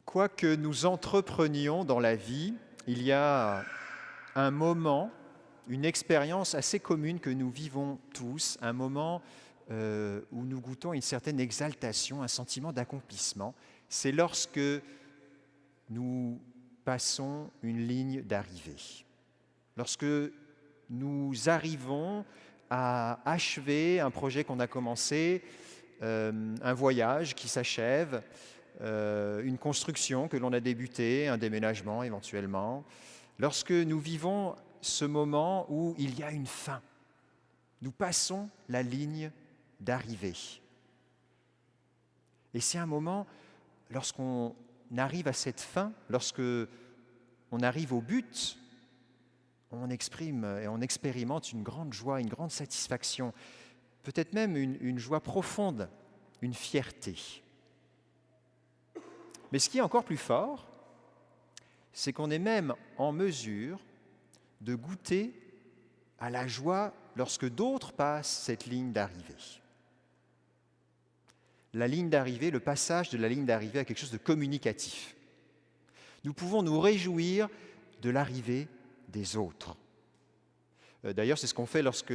Quoi que nous entreprenions dans la vie, il y a un moment, une expérience assez commune que nous vivons tous, un moment où nous goûtons une certaine exaltation, un sentiment d'accomplissement. C'est lorsque nous passons une ligne d'arrivée. Lorsque nous arrivons à achever un projet qu'on a commencé, un voyage qui s'achève, une construction que l'on a débutée, un déménagement éventuellement, lorsque nous vivons ce moment où il y a une fin, nous passons la ligne d'arrivée. Et c'est un moment, lorsqu'on arrive à cette fin, lorsque on arrive au but, on exprime et on expérimente une grande joie, une grande satisfaction, peut-être même une joie profonde, une fierté. Mais ce qui est encore plus fort, c'est qu'on est même en mesure de goûter à la joie lorsque d'autres passent cette ligne d'arrivée. La ligne d'arrivée, le passage de la ligne d'arrivée à quelque chose de communicatif. Nous pouvons nous réjouir de l'arrivée des autres. D'ailleurs, c'est ce qu'on fait lorsque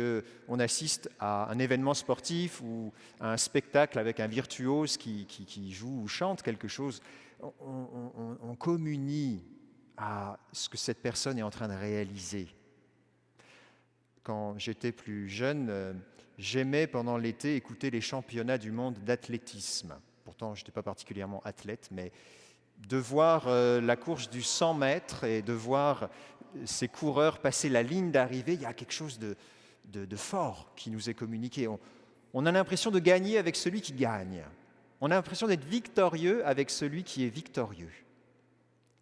on assiste à un événement sportif ou à un spectacle avec un virtuose qui joue ou chante quelque chose. On communie à ce que cette personne est en train de réaliser. Quand j'étais plus jeune, j'aimais pendant l'été écouter les championnats du monde d'athlétisme. Pourtant, je n'étais pas particulièrement athlète, mais de voir la course du 100 mètres et de voir ces coureurs passer la ligne d'arrivée, il y a quelque chose de fort qui nous est communiqué. On a l'impression de gagner avec celui qui gagne. On a l'impression d'être victorieux avec celui qui est victorieux.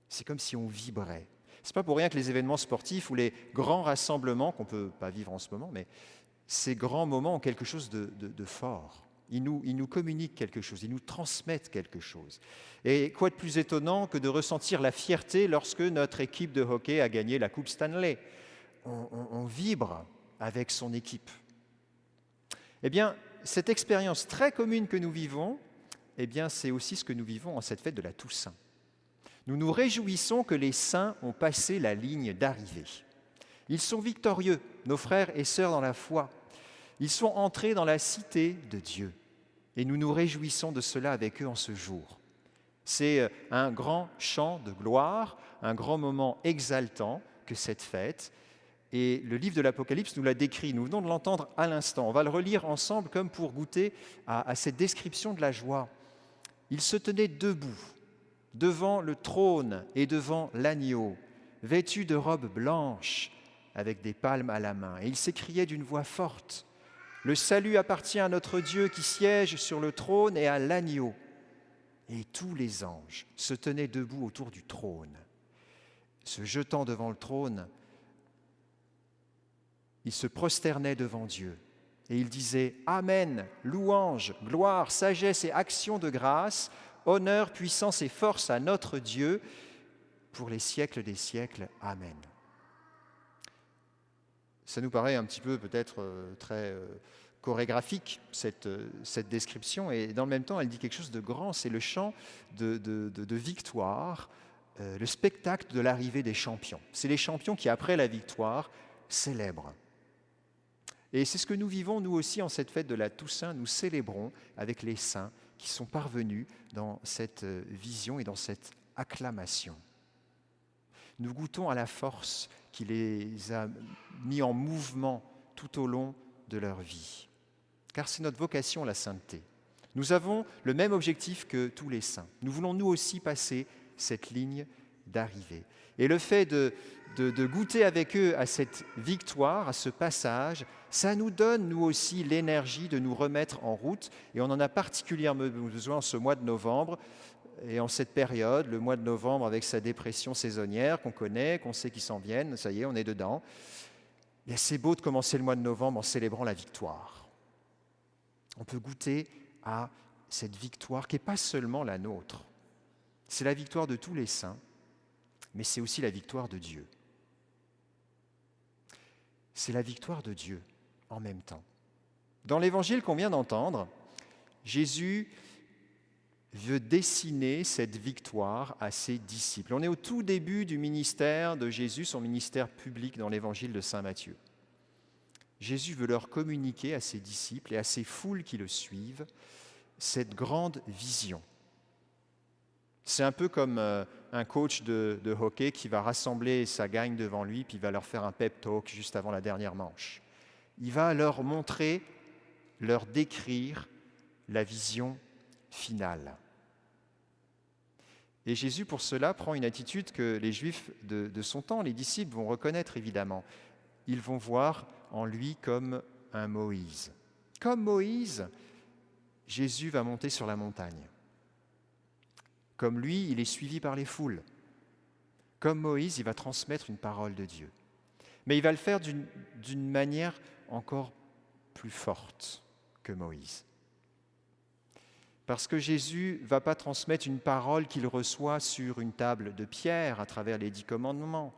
C'est comme si on vibrait. Ce n'est pas pour rien que les événements sportifs ou les grands rassemblements, qu'on ne peut pas vivre en ce moment, mais ces grands moments ont quelque chose de fort. Ils nous communiquent quelque chose, ils nous transmettent quelque chose. Et quoi de plus étonnant que de ressentir la fierté lorsque notre équipe de hockey a gagné la Coupe Stanley. On vibre avec son équipe. Eh bien, cette expérience très commune que nous vivons, eh bien, c'est aussi ce que nous vivons en cette fête de la Toussaint. Nous nous réjouissons que les saints ont passé la ligne d'arrivée. Ils sont victorieux, nos frères et sœurs dans la foi. Ils sont entrés dans la cité de Dieu. Et nous nous réjouissons de cela avec eux en ce jour. C'est un grand chant de gloire, un grand moment exaltant que cette fête. Et le livre de l'Apocalypse nous l'a décrit, nous venons de l'entendre à l'instant. On va le relire ensemble comme pour goûter à cette description de la joie. Ils se tenaient debout, devant le trône et devant l'agneau, vêtus de robes blanches, avec des palmes à la main. Et ils s'écriaient d'une voix forte: « Le salut appartient à notre Dieu qui siège sur le trône et à l'agneau. » Et tous les anges se tenaient debout autour du trône. Se jetant devant le trône, ils se prosternaient devant Dieu. Et ils disaient: « Amen, louange, gloire, sagesse et action de grâce, honneur, puissance et force à notre Dieu, pour les siècles des siècles. Amen. » Ça nous paraît un petit peu peut-être très chorégraphique, cette description, et dans le même temps, elle dit quelque chose de grand, c'est le chant de victoire, le spectacle de l'arrivée des champions. C'est les champions qui, après la victoire, célèbrent. Et c'est ce que nous vivons, nous aussi, en cette fête de la Toussaint. Nous célébrons avec les saints qui sont parvenus dans cette vision et dans cette acclamation. Nous goûtons à la force qui les a mis en mouvement tout au long de leur vie. Car c'est notre vocation, la sainteté. Nous avons le même objectif que tous les saints. Nous voulons nous aussi passer cette ligne d'arrivée. Et le fait de goûter avec eux à cette victoire, à ce passage, ça nous donne, nous aussi, l'énergie de nous remettre en route. Et on en a particulièrement besoin en ce mois de novembre, et en cette période, le mois de novembre avec sa dépression saisonnière qu'on connaît, qu'on sait qu'ils s'en viennent, ça y est, on est dedans. Et c'est beau de commencer le mois de novembre en célébrant la victoire. On peut goûter à cette victoire qui n'est pas seulement la nôtre. C'est la victoire de tous les saints, mais c'est aussi la victoire de Dieu. C'est la victoire de Dieu en même temps. Dans l'évangile qu'on vient d'entendre, Jésus veut dessiner cette victoire à ses disciples. On est au tout début du ministère de Jésus, son ministère public dans l'évangile de saint Matthieu. Jésus veut leur communiquer à ses disciples et à ces foules qui le suivent cette grande vision. C'est un peu comme un coach de hockey qui va rassembler sa gang devant lui, puis il va leur faire un pep talk juste avant la dernière manche. Il va leur montrer, leur décrire la vision finale. Et Jésus, pour cela, prend une attitude que les Juifs de son temps, les disciples, vont reconnaître évidemment. Ils vont voir en lui comme un Moïse. Comme Moïse, Jésus va monter sur la montagne. Comme lui, il est suivi par les foules. Comme Moïse, il va transmettre une parole de Dieu. Mais il va le faire d'une manière encore plus forte que Moïse. Parce que Jésus ne va pas transmettre une parole qu'il reçoit sur une table de pierre à travers les 10 commandements,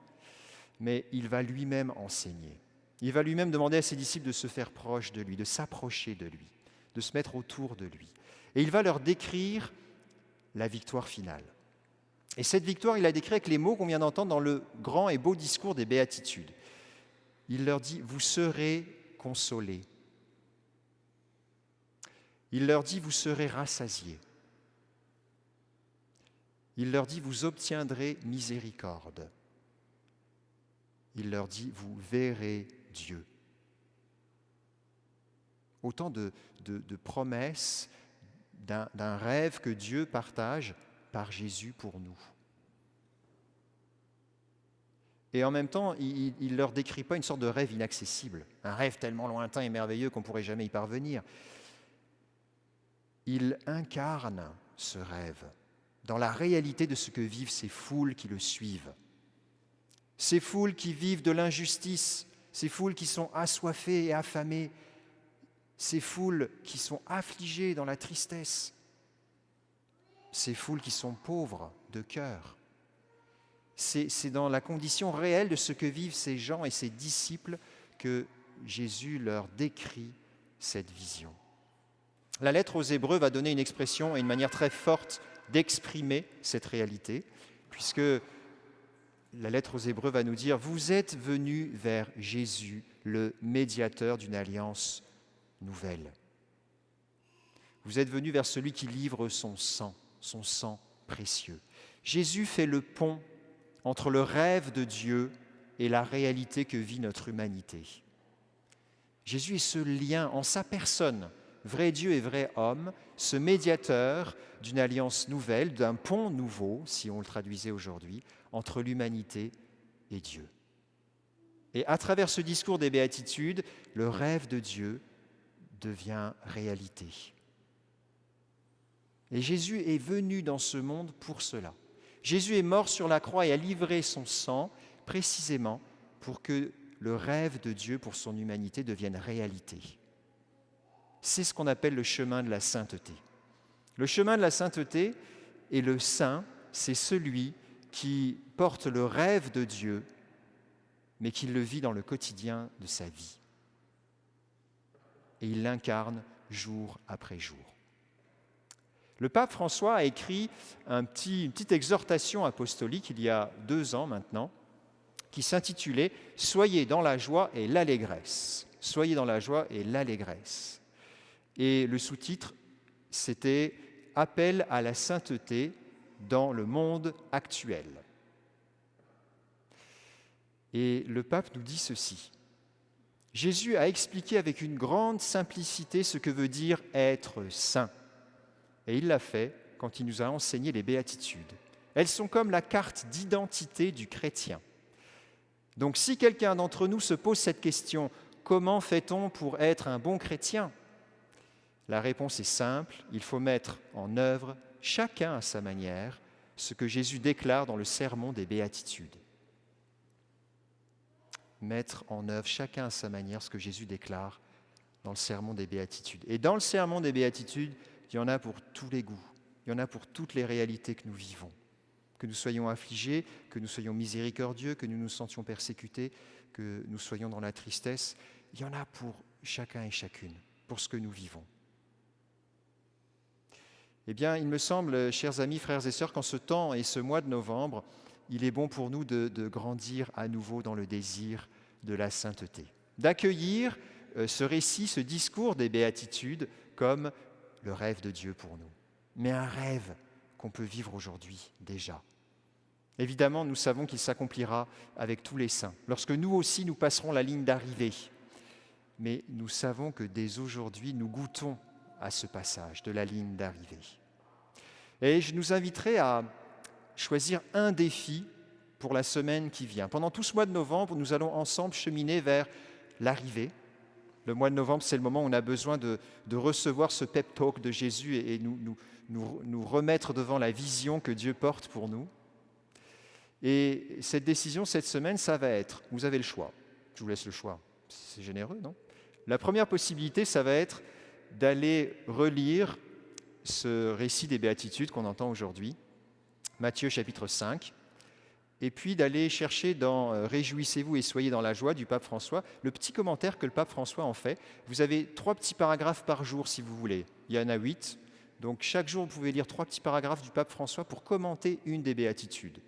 mais il va lui-même enseigner. Il va lui-même demander à ses disciples de se faire proche de lui, de s'approcher de lui, de se mettre autour de lui. Et il va leur décrire la victoire finale. Et cette victoire, il la décrit avec les mots qu'on vient d'entendre dans le grand et beau discours des béatitudes. Il leur dit « vous serez consolés ». Il leur dit « vous serez rassasiés ». Il leur dit « vous obtiendrez miséricorde ». Il leur dit « vous verrez Dieu ». Autant de promesses d'un rêve que Dieu partage par Jésus pour nous. Et en même temps, il ne leur décrit pas une sorte de rêve inaccessible, un rêve tellement lointain et merveilleux qu'on ne pourrait jamais y parvenir. Il incarne ce rêve dans la réalité de ce que vivent ces foules qui le suivent. Ces foules qui vivent de l'injustice, ces foules qui sont assoiffées et affamées, ces foules qui sont affligées dans la tristesse, ces foules qui sont pauvres de cœur. C'est dans la condition réelle de ce que vivent ces gens et ces disciples que Jésus leur décrit cette vision. La lettre aux Hébreux va donner une expression et une manière très forte d'exprimer cette réalité, puisque la lettre aux Hébreux va nous dire « Vous êtes venus vers Jésus, le médiateur d'une alliance nouvelle. Vous êtes venus vers celui qui livre son sang précieux. » Jésus fait le pont entre le rêve de Dieu et la réalité que vit notre humanité. Jésus est ce lien en sa personne, vrai Dieu et vrai homme, ce médiateur d'une alliance nouvelle, d'un pont nouveau, si on le traduisait aujourd'hui, entre l'humanité et Dieu. Et à travers ce discours des béatitudes, le rêve de Dieu devient réalité. Et Jésus est venu dans ce monde pour cela. Jésus est mort sur la croix et a livré son sang précisément pour que le rêve de Dieu pour son humanité devienne réalité. C'est ce qu'on appelle le chemin de la sainteté. Le chemin de la sainteté et le saint, c'est celui qui porte le rêve de Dieu, mais qui le vit dans le quotidien de sa vie. Et il l'incarne jour après jour. Le pape François a écrit une petite exhortation apostolique il y a 2 ans maintenant, qui s'intitulait « Soyez dans la joie et l'allégresse ». Soyez dans la joie et l'allégresse. Et le sous-titre, c'était « Appel à la sainteté dans le monde actuel ». Et le pape nous dit ceci. Jésus a expliqué avec une grande simplicité ce que veut dire être saint. Et il l'a fait quand il nous a enseigné les béatitudes. Elles sont comme la carte d'identité du chrétien. Donc si quelqu'un d'entre nous se pose cette question, comment fait-on pour être un bon chrétien ? La réponse est simple, il faut mettre en œuvre, chacun à sa manière, ce que Jésus déclare dans le sermon des béatitudes. Mettre en œuvre, chacun à sa manière, ce que Jésus déclare dans le sermon des béatitudes. Et dans le sermon des béatitudes, il y en a pour tous les goûts, il y en a pour toutes les réalités que nous vivons. Que nous soyons affligés, que nous soyons miséricordieux, que nous nous sentions persécutés, que nous soyons dans la tristesse, il y en a pour chacun et chacune, pour ce que nous vivons. Eh bien, il me semble, chers amis, frères et sœurs, qu'en ce temps et ce mois de novembre, il est bon pour nous de grandir à nouveau dans le désir de la sainteté, d'accueillir ce récit, ce discours des béatitudes comme le rêve de Dieu pour nous, mais un rêve qu'on peut vivre aujourd'hui déjà. Évidemment, nous savons qu'il s'accomplira avec tous les saints, lorsque nous aussi nous passerons la ligne d'arrivée. Mais nous savons que dès aujourd'hui, nous goûtons à ce passage de la ligne d'arrivée. Et je nous inviterai à choisir un défi pour la semaine qui vient. Pendant tout ce mois de novembre, nous allons ensemble cheminer vers l'arrivée. Le mois de novembre, c'est le moment où on a besoin de recevoir ce pep talk de Jésus et nous remettre devant la vision que Dieu porte pour nous. Et cette décision, cette semaine, ça va être, vous avez le choix, je vous laisse le choix, c'est généreux, non? La première possibilité, ça va être d'aller relire ce récit des béatitudes qu'on entend aujourd'hui, Matthieu chapitre 5, et puis d'aller chercher dans Réjouissez-vous et soyez dans la joie du pape François, le petit commentaire que le pape François en fait. Vous avez 3 petits paragraphes par jour si vous voulez, il y en a 8, donc chaque jour vous pouvez lire 3 petits paragraphes du pape François pour commenter une des béatitudes.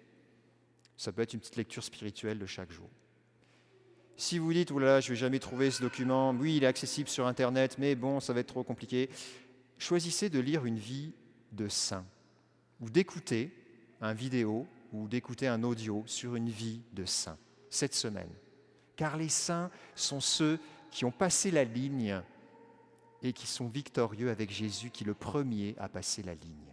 Ça peut être une petite lecture spirituelle de chaque jour. Si vous dites, oulala, je ne vais jamais trouver ce document, oui, il est accessible sur Internet, mais bon, ça va être trop compliqué, choisissez de lire une vie de saint, ou d'écouter un vidéo, ou d'écouter un audio sur une vie de saint, cette semaine. Car les saints sont ceux qui ont passé la ligne et qui sont victorieux avec Jésus, qui le premier a passé la ligne.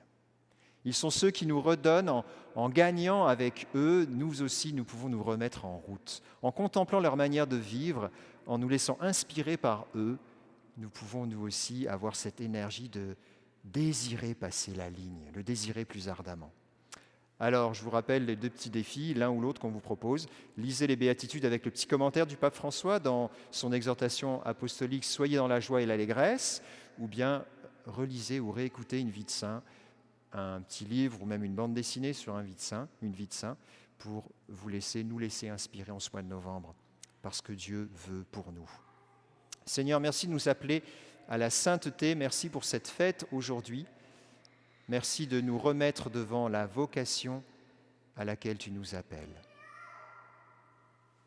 Ils sont ceux qui nous redonnent, en gagnant avec eux, nous aussi, nous pouvons nous remettre en route. En contemplant leur manière de vivre, en nous laissant inspirer par eux, nous pouvons nous aussi avoir cette énergie de désirer passer la ligne, le désirer plus ardemment. Alors, je vous rappelle les 2 petits défis, l'un ou l'autre qu'on vous propose. Lisez les béatitudes avec le petit commentaire du pape François dans son exhortation apostolique « Soyez dans la joie et l'allégresse » ou bien relisez ou réécoutez une vie de saint, un petit livre ou même une bande dessinée sur une vie de saint, pour nous laisser inspirer en ce mois de novembre, parce que Dieu veut pour nous. Seigneur, merci de nous appeler à la sainteté, merci pour cette fête aujourd'hui, merci de nous remettre devant la vocation à laquelle tu nous appelles.